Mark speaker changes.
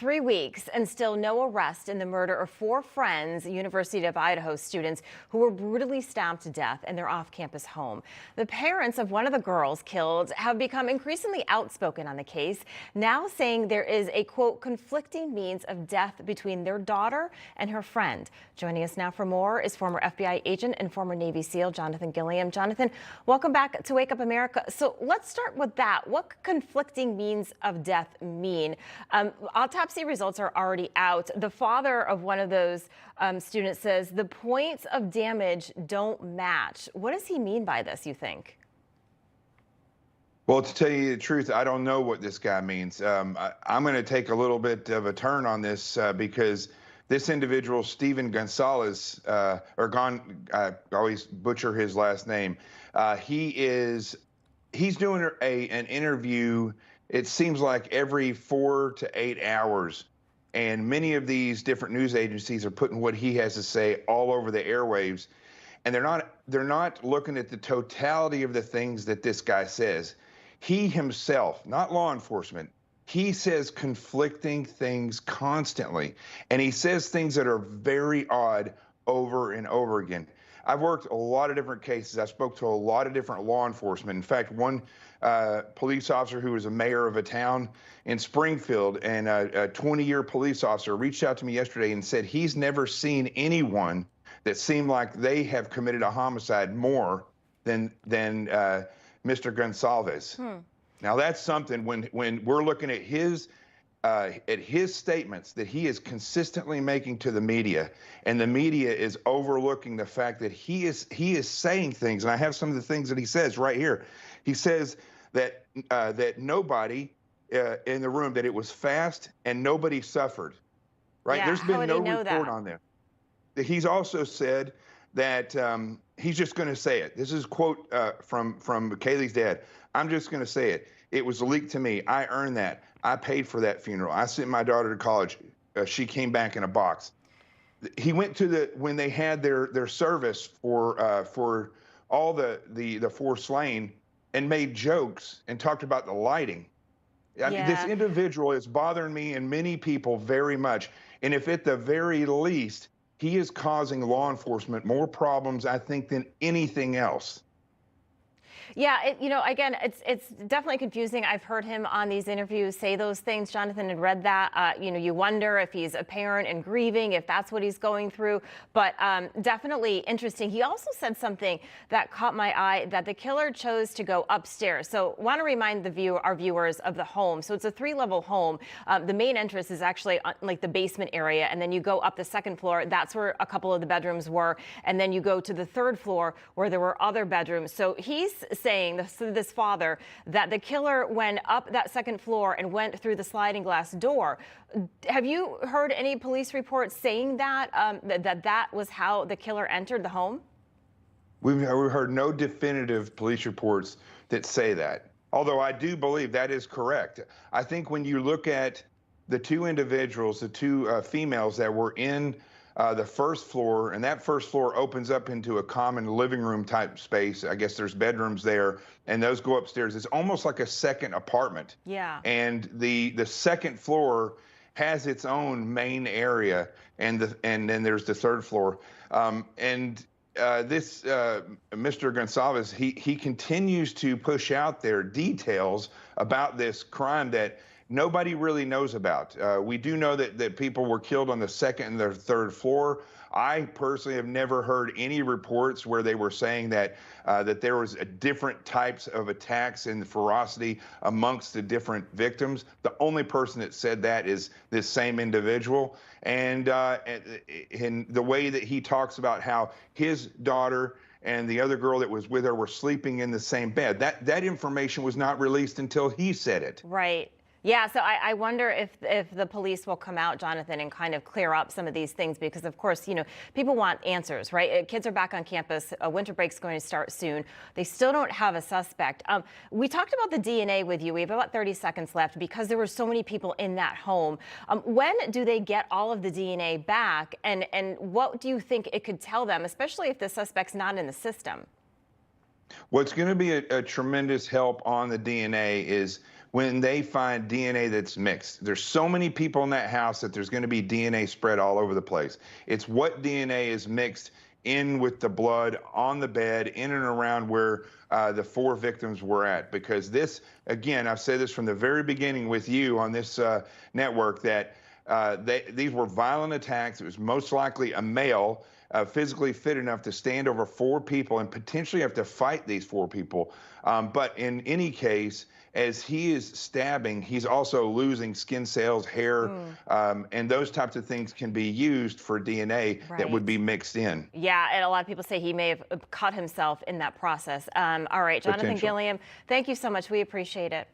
Speaker 1: 3 weeks and still no arrest in the murder of 4 friends, University of Idaho students who were brutally stabbed to death in their off-campus home. The parents of one of the girls killed have become increasingly outspoken on the case, now saying there is a, quote, conflicting means of death between their daughter and her friend. Joining us now for more is former FBI agent and former Navy SEAL Jonathan Gilliam. Jonathan, welcome back to Wake Up America. So let's start with that. What conflicting means of death mean? Autopsy results are already out. The father of one of those students says the points of damage don't match. What does he mean by this, you think?
Speaker 2: Well, to tell you the truth, I don't know what this guy means. I'm going to take a little bit of a turn on this because this individual, Steven Gonzalez, I always butcher his last name. He's doing an interview. It seems like every 4 to 8 hours, and many of these different news agencies are putting what he has to say all over the airwaves, and they're not looking at the totality of the things that this guy says. He himself, not law enforcement, he says conflicting things constantly, and he says things that are very odd over and over again. I've worked a lot of different cases. I spoke to a lot of different law enforcement. In fact, one police officer who was a mayor of a town in Springfield and a 20-year police officer reached out to me yesterday and said he's never seen anyone that seemed like they have committed a homicide more than Mr. Gonzalez. Now that's something when we're looking at his statements that he is consistently making to the media, and the media is overlooking the fact that he is saying things, and I have some of the things that he says right here. He says that nobody in the room, that it was fast and nobody suffered. Right?
Speaker 1: Yeah,
Speaker 2: There's been no report
Speaker 1: that?
Speaker 2: on that. He's also said that he's just going to say it. This is a quote from Kaylee's dad. I'm just going to say it. It was leaked to me. I earned that. I paid for that funeral. I sent my daughter to college. She came back in a box. He went to when they had their service for all the 4 slain and made jokes and talked about the lighting. I mean, this individual is bothering me and many people very much. And if at the very least, he is causing law enforcement more problems, I think, than anything else.
Speaker 1: Yeah, again, it's definitely confusing. I've heard him on these interviews say those things. Jonathan had read that. You wonder if he's a parent and grieving, if that's what he's going through. But definitely interesting. He also said something that caught my eye, that the killer chose to go upstairs. So want to remind our viewers of the home. So it's a 3-level home. The main entrance is actually like the basement area, and then you go up the 2nd floor. That's where a couple of the bedrooms were, and then you go to the 3rd floor where there were other bedrooms. So he's saying, this father, that the killer went up that 2nd floor and went through the sliding glass door. Have you heard any police reports saying that that was how the killer entered the home?
Speaker 2: We've heard no definitive police reports that say that, although I do believe that is correct. I think when you look at the 2 individuals, the 2 females that were in the 1st floor, and that 1st floor opens up into a common living room type space. I guess there's bedrooms there, and those go upstairs. It's almost like a second apartment. Yeah. And the 2nd floor has its own main area, and then there's the 3rd floor. This Mr. Gonzalez, he continues to push out their details about this crime that nobody really knows about. We do know that people were killed on the 2nd and the 3rd floor. I personally have never heard any reports where they were saying that there was different types of attacks and ferocity amongst the different victims. The only person that said that is this same individual. And in the way that he talks about how his daughter and the other girl that was with her were sleeping in the same bed, that information was not released until he said it.
Speaker 1: Right. Yeah, so I wonder if the police will come out, Jonathan, and kind of clear up some of these things, because, of course, people want answers, right? Kids are back on campus. Winter break's going to start soon. They still don't have a suspect. We talked about the DNA with you. We have about 30 seconds left because there were so many people in that home. When do they get all of the DNA back, and what do you think it could tell them, especially if the suspect's not in the system?
Speaker 2: What's going to be a tremendous help on the DNA is when they find DNA that's mixed. There's so many people in that house that there's going to be DNA spread all over the place. It's what DNA is mixed in with the blood on the bed, in and around where the 4 victims were at. Because this, again, I've said this from the very beginning with you on this network, that these were violent attacks. It was most likely a male, physically fit enough to stand over 4 people and potentially have to fight these 4 people. But in any case, as he is stabbing, he's also losing skin cells, hair, and those types of things can be used for DNA that would be mixed in.
Speaker 1: Yeah, and a lot of people say he may have cut himself in that process. All right, Jonathan Gilliam, thank you so much. We appreciate it.